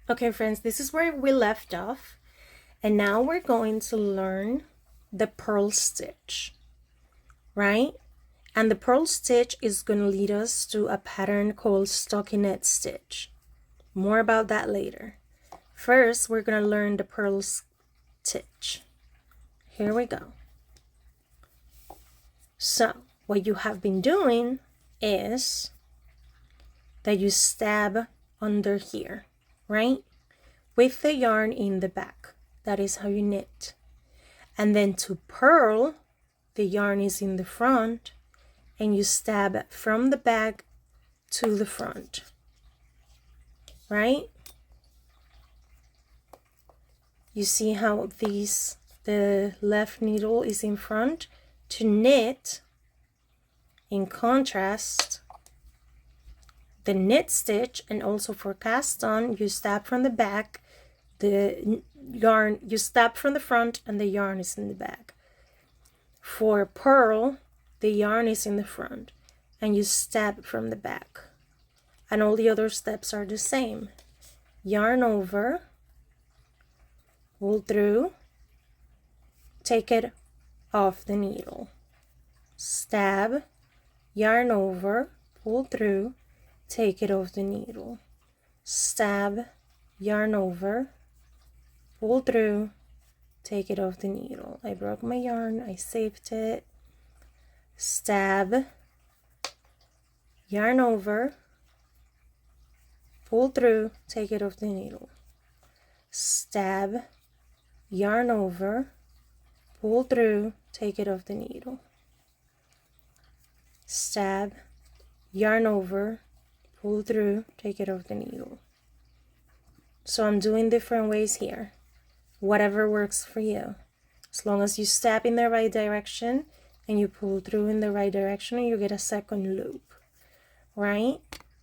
Okay, friends, this is where we left off, and now we're going to learn the purl stitch, right? And the purl stitch is going to lead us to a pattern called stockinette stitch. More about that later. First, we're going to learn the purl stitch. Here we go. So, what you have been doing is that you stab under here, right? With the yarn in the back. That is how you knit. And then to purl, the yarn is in the front and you stab from the back to the front, right? You see how the left needle is in front to knit. In contrast, the knit stitch and also for cast on, you stab from the back, the yarn, you stab from the front and the yarn is in the back. For purl, the yarn is in the front and you stab from the back. And all the other steps are the same. Yarn over, pull through, take it off the needle. Stab, yarn over, pull through, take it off the needle. Stab, yarn over, pull through, take it off the needle. I broke my yarn, I saved it. Stab, yarn over, pull through, take it off the needle. Stab, yarn over, pull through, take it off the needle. Stab, yarn over, pull through, take it off the needle. So I'm doing different ways here. Whatever works for you. As long as you stab in the right direction and you pull through in the right direction, you get a second loop, right?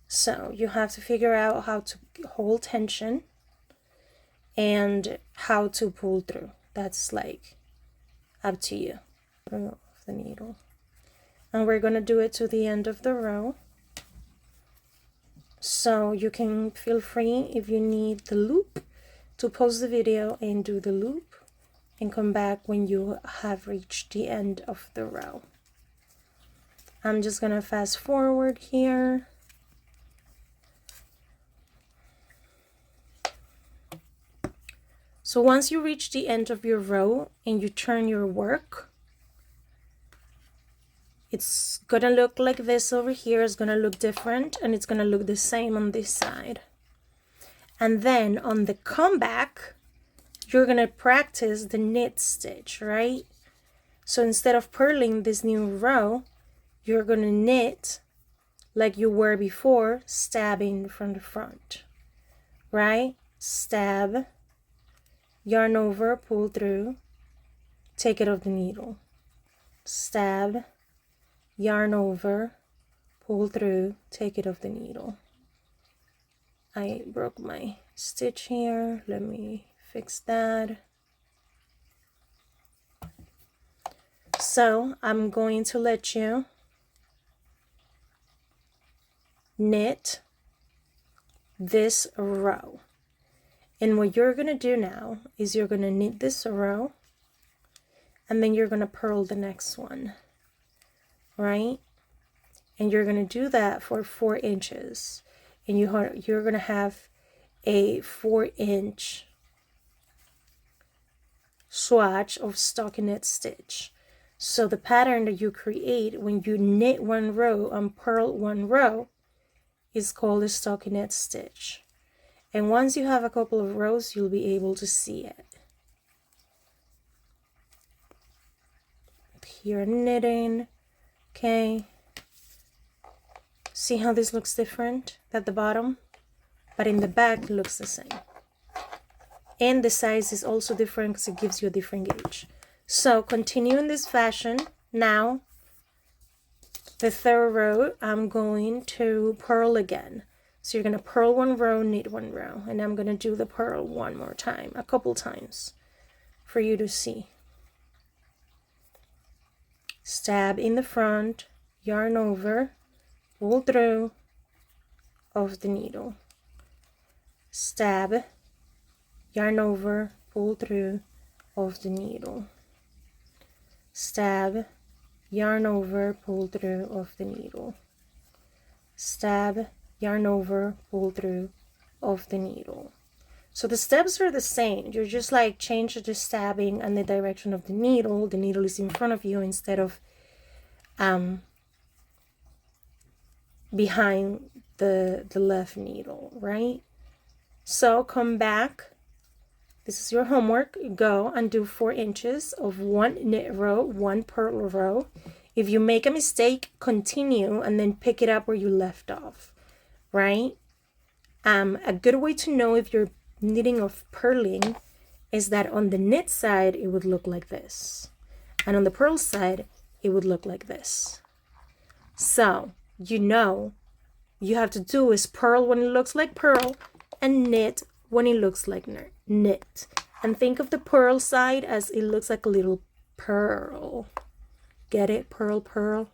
So you have to figure out how to hold tension and how to pull through. That's like up to you. Off the needle. And we're going to do it to the end of the row. So you can feel free if you need the loop to pause the video and do the loop and come back when you have reached the end of the row. I'm just going to fast forward here. So once you reach the end of your row and you turn your work, it's gonna look like this over here. It's gonna look different and it's gonna look the same on this side. And then on the comeback, you're gonna practice the knit stitch, right? So instead of purling this new row, you're gonna knit like you were before, stabbing from the front, right? Stab, yarn over, pull through, take it off the needle. Stab, yarn over, pull through, take it off the needle. I broke my stitch here. Let me fix that. So I'm going to let you knit this row. And what you're going to do now is you're going to knit this row and then you're going to purl the next one, right? And you're going to do that for 4 inches. And you're going to have a 4-inch swatch of stockinette stitch. So the pattern that you create when you knit one row and purl one row is called a stockinette stitch. And once you have a couple of rows, you'll be able to see it. Here knitting, okay. See how this looks different at the bottom? But in the back it looks the same. And the size is also different because it gives you a different gauge. So continue in this fashion. Now, the third row, I'm going to purl again. So you're going to purl one row, knit one row. And I'm going to do the purl one more time, a couple times, for you to see. Stab in the front, yarn over, pull through, of the needle. stab, yarn over, pull through of the needle, stab, yarn over, pull through of the needle, stab, yarn over, pull through of the needle. So the steps are the same. You're just like change the stabbing and the direction of the needle. The needle is in front of you instead of behind the left needle, right? So come back. This is your homework. Go and do 4 inches of 1 knit row, 1 purl row. If you make a mistake, continue and then pick it up where you left off, right? A good way to know if you're knitting or purling is that on the knit side, it would look like this. And on the purl side, it would look like this. So, you know, you have to do is purl when it looks like purl and knit when it looks like knit. And think of the purl side as it looks like a little pearl. Get it? Purl, purl.